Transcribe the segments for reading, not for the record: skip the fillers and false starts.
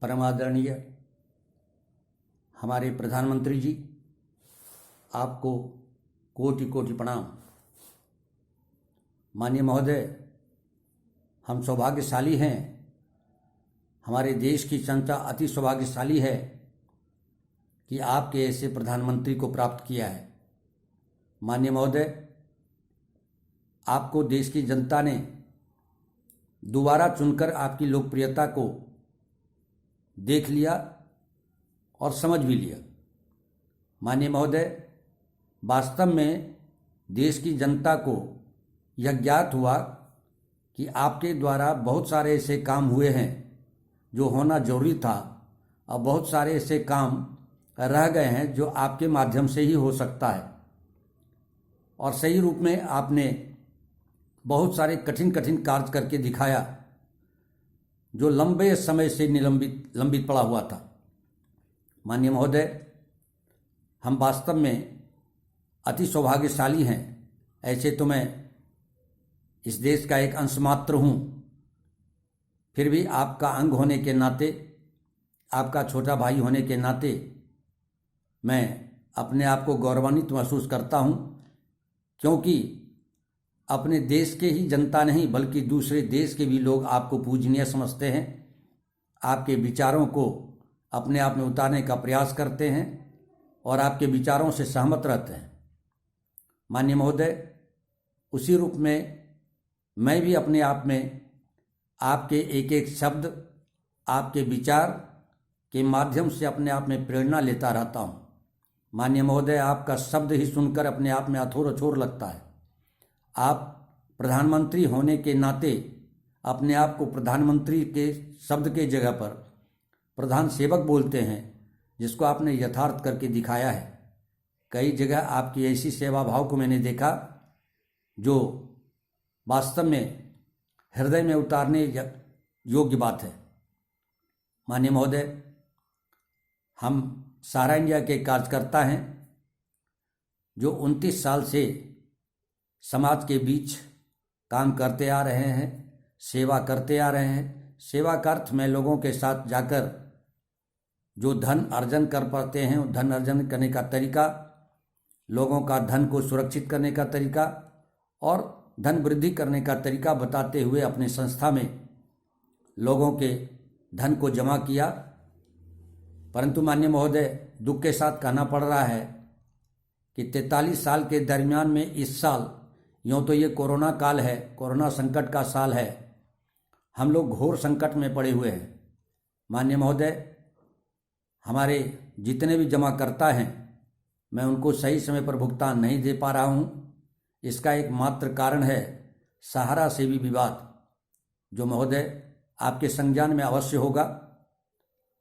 परम आदरणीय हमारे प्रधानमंत्री जी, आपको कोटि कोटि प्रणाम। माननीय महोदय, हम सौभाग्यशाली हैं, हमारे देश की जनता अति सौभाग्यशाली है कि आपके ऐसे प्रधानमंत्री को प्राप्त किया है। माननीय महोदय, आपको देश की जनता ने दोबारा चुनकर आपकी लोकप्रियता को देख लिया और समझ भी लिया। माननीय महोदय, वास्तव में देश की जनता को यह ज्ञात हुआ कि आपके द्वारा बहुत सारे ऐसे काम हुए हैं जो होना जरूरी था और बहुत सारे ऐसे काम रह गए हैं जो आपके माध्यम से ही हो सकता है। और सही रूप में आपने बहुत सारे कठिन कठिन कार्य करके दिखाया जो लंबे समय से लंबित पड़ा हुआ था। माननीय महोदय, हम वास्तव में अति सौभाग्यशाली हैं। ऐसे तो मैं इस देश का एक अंश मात्र हूँ, फिर भी आपका अंग होने के नाते, आपका छोटा भाई होने के नाते मैं अपने आप को गौरवान्वित महसूस करता हूँ, क्योंकि अपने देश के ही जनता नहीं बल्कि दूसरे देश के भी लोग आपको पूजनीय समझते हैं, आपके विचारों को अपने आप में उतारने का प्रयास करते हैं और आपके विचारों से सहमत रहते हैं। माननीय महोदय, उसी रूप में मैं भी अपने आप में आपके एक एक शब्द, आपके विचार के माध्यम से अपने आप में प्रेरणा लेता रहता हूँ। माननीय महोदय, आपका शब्द ही सुनकर अपने आप में अथोर अथोर लगता है। आप प्रधानमंत्री होने के नाते अपने आप को प्रधानमंत्री के शब्द के जगह पर प्रधान सेवक बोलते हैं, जिसको आपने यथार्थ करके दिखाया है। कई जगह आपकी ऐसी सेवा भाव को मैंने देखा जो वास्तव में हृदय में उतारने योग्य बात है। माननीय महोदय, हम सारा इंडिया के कार्यकर्ता हैं जो 29 साल से समाज के बीच काम करते आ रहे हैं, सेवा करते आ रहे हैं। सेवा का अर्थ में लोगों के साथ जाकर जो धन अर्जन कर पाते हैं, धन अर्जन करने का तरीका, लोगों का धन को सुरक्षित करने का तरीका और धन वृद्धि करने का तरीका बताते हुए अपने संस्था में लोगों के धन को जमा किया। परंतु माननीय महोदय, दुख के साथ कहना पड़ रहा है कि 43 साल के दरमियान में इस साल, यूँ तो ये कोरोना काल है, कोरोना संकट का साल है, हम लोग घोर संकट में पड़े हुए हैं। माननीय महोदय, हमारे जितने भी जमाकर्ता हैं, मैं उनको सही समय पर भुगतान नहीं दे पा रहा हूँ। इसका एक मात्र कारण है सहारा सेवी विवाद, जो महोदय आपके संज्ञान में अवश्य होगा,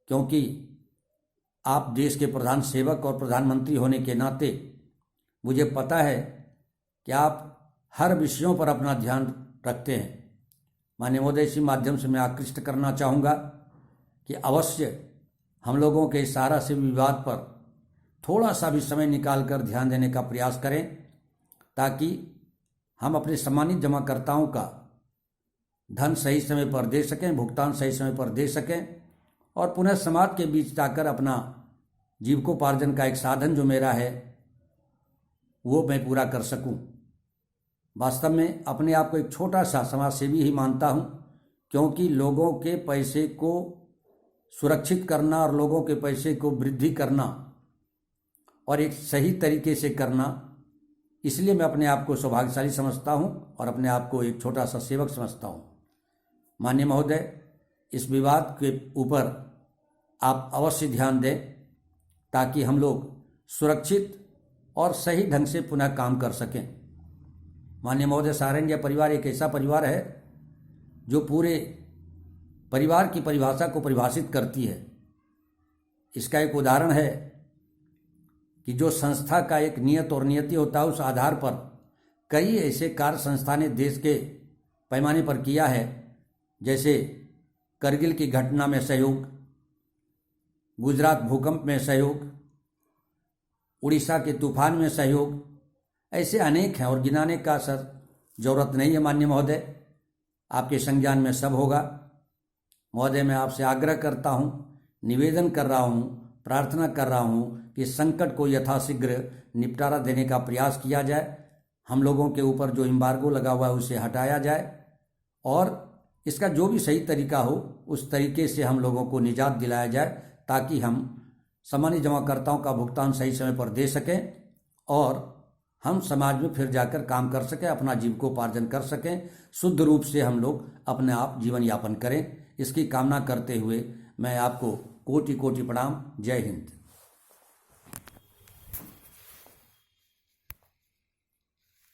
क्योंकि आप देश के प्रधान सेवक और प्रधानमंत्री होने के नाते मुझे पता है कि आप हर विषयों पर अपना ध्यान रखते हैं। माननीय महोदय, इसी माध्यम से मैं आकृष्ट करना चाहूँगा कि अवश्य हम लोगों के सहारा से विवाद पर थोड़ा सा भी समय निकालकर ध्यान देने का प्रयास करें, ताकि हम अपने सम्मानित जमाकर्ताओं का धन सही समय पर दे सकें, भुगतान सही समय पर दे सकें और पुनः समाज के बीच जाकर अपना जीविकोपार्जन का एक साधन जो मेरा है वो मैं पूरा कर सकूं। वास्तव में अपने आप को एक छोटा सा समाज सेवी ही मानता हूं, क्योंकि लोगों के पैसे को सुरक्षित करना और लोगों के पैसे को वृद्धि करना और एक सही तरीके से करना, इसलिए मैं अपने आप को सौभाग्यशाली समझता हूं और अपने आप को एक छोटा सा सेवक समझता हूं। माननीय महोदय, इस विवाद के ऊपर आप अवश्य ध्यान दें, ताकि हम लोग सुरक्षित और सही ढंग से पुनः काम कर सकें। माननीय महोदय, सारा इंडिया परिवार एक ऐसा परिवार है जो पूरे परिवार की परिभाषा को परिभाषित करती है। इसका एक उदाहरण है कि जो संस्था का एक नियत और नियति होता है, उस आधार पर कई ऐसे कार्य संस्था ने देश के पैमाने पर किया है, जैसे करगिल की घटना में सहयोग, गुजरात भूकंप में सहयोग, उड़ीसा के तूफान में सहयोग, ऐसे अनेक हैं और गिनाने का जरूरत नहीं है। माननीय महोदय, आपके संज्ञान में सब होगा। महोदय, मैं आपसे आग्रह करता हूं निवेदन कर रहा हूँ, प्रार्थना कर रहा हूँ कि संकट को यथाशीघ्र निपटारा देने का प्रयास किया जाए। हम लोगों के ऊपर जो एम्बार्गो लगा हुआ है उसे हटाया जाए और इसका जो भी सही तरीका हो उस तरीके से हम लोगों को निजात दिलाया जाए, ताकि हम सामान्य जमाकर्ताओं का भुगतान सही समय पर दे सकें और हम समाज में फिर जाकर काम कर सकें, अपना जीविकोपार्जन कर सकें, शुद्ध रूप से हम लोग अपने आप जीवन यापन करें। इसकी कामना करते हुए मैं आपको कोटि कोटि प्रणाम। जय हिंद।